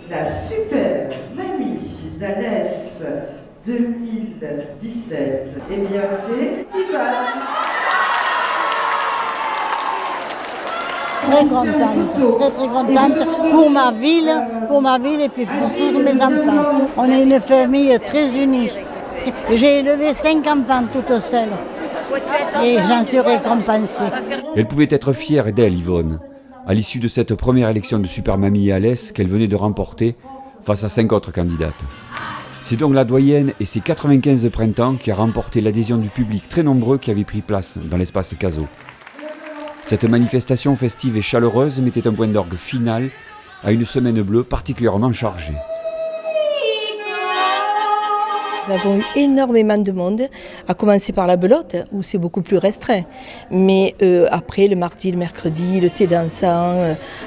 La super mamie d'Alès 2017, eh bien c'est Yvonne. Très contente pour ma ville et puis pour tous mes enfants. On est une famille très unie. J'ai élevé 5 enfants toute seule et j'en suis récompensée. Elle pouvait être fière d'elle, Yvonne, à l'issue de cette première élection de Super Mamie à Alès qu'elle venait de remporter face à 5 autres candidates. C'est donc la doyenne et ses 95 printemps qui a remporté l'adhésion du public très nombreux qui avait pris place dans l'espace Cazaux. Cette manifestation festive et chaleureuse mettait un point d'orgue final à une semaine bleue particulièrement chargée. Nous avons eu énormément de monde, à commencer par la belote, où c'est beaucoup plus restreint. Mais après, le mardi, le mercredi, le thé dansant,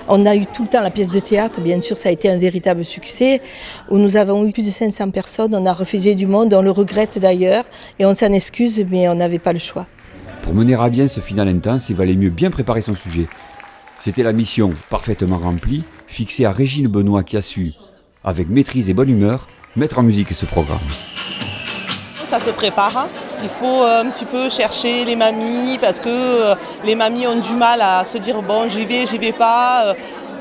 on a eu tout le temps la pièce de théâtre, bien sûr, ça a été un véritable succès, où nous avons eu plus de 500 personnes, on a refusé du monde, on le regrette d'ailleurs, et on s'en excuse, mais on n'avait pas le choix. Pour mener à bien ce final intense, il valait mieux bien préparer son sujet. C'était la mission parfaitement remplie, fixée à Régine Benoît qui a su, avec maîtrise et bonne humeur, mettre en musique ce programme. Ça se prépare, il faut un petit peu chercher les mamies parce que les mamies ont du mal à se dire bon j'y vais pas.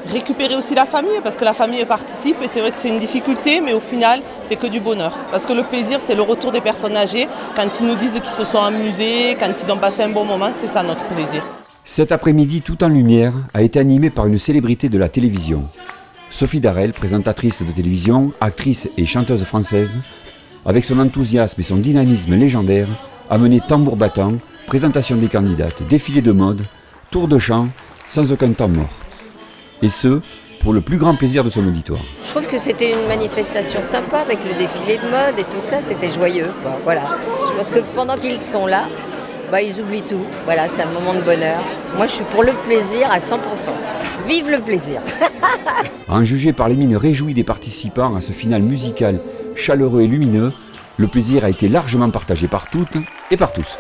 Récupérer aussi la famille parce que la famille participe et c'est vrai que c'est une difficulté mais au final c'est que du bonheur parce que le plaisir c'est le retour des personnes âgées quand ils nous disent qu'ils se sont amusés, quand ils ont passé un bon moment, c'est ça notre plaisir. Cet après-midi tout en lumière a été animé par une célébrité de la télévision. Sophie Darel, présentatrice de télévision, actrice et chanteuse française, avec son enthousiasme et son dynamisme légendaire, a mené tambour battant, présentation des candidates, défilé de mode, tour de chant, sans aucun temps mort. Et ce, pour le plus grand plaisir de son auditoire. Je trouve que c'était une manifestation sympa avec le défilé de mode et tout ça, c'était joyeux, quoi. Voilà. Je pense que pendant qu'ils sont là, ils oublient tout. Voilà, c'est un moment de bonheur. Moi, je suis pour le plaisir à 100%. Vive le plaisir. À en juger par les mines réjouies des participants à ce final musical chaleureux et lumineux, le plaisir a été largement partagé par toutes et par tous.